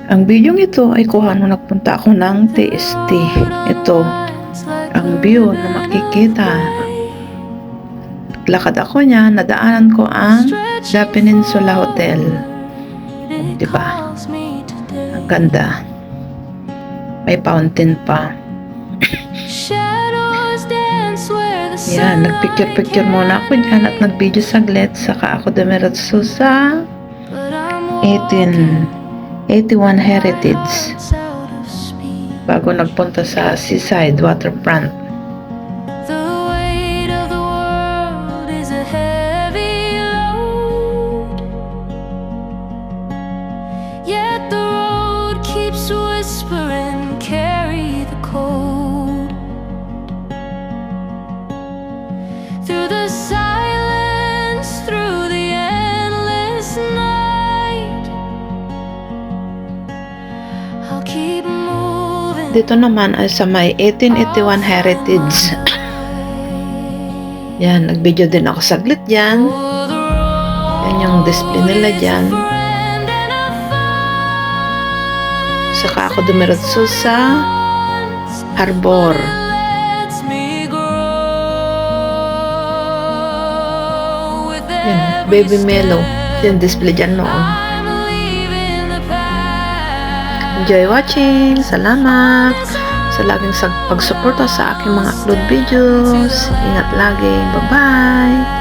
Ang video ito ay kuha nung nagpunta ako ng TST. Ito, ang view na makikita. Lakad ako niya, nadaanan ko ang The Peninsula Hotel. Diba? Ang ganda. May fountain pa. Yan, nagpicture-picture muna ako dyan at nag-video saglit. Saka ako dumiretso sa 81 Heritage bago nagpunta sa Seaside Waterfront. Yet the road keeps whispering, carry the cold. Through the silence, through the endless night, I'll keep moving. Dito naman ay sa may 1881 Heritage. Yan, nag-video din ako saglit dyan. Yan yung display nila dyan. Saka ako dumiretso sa Harbor. Yan, Baby Mellow. Yung display dyan noon. Enjoy watching. Salamat sa laging pagsuporta sa aking mga upload videos. Ingat lagi. Bye-bye.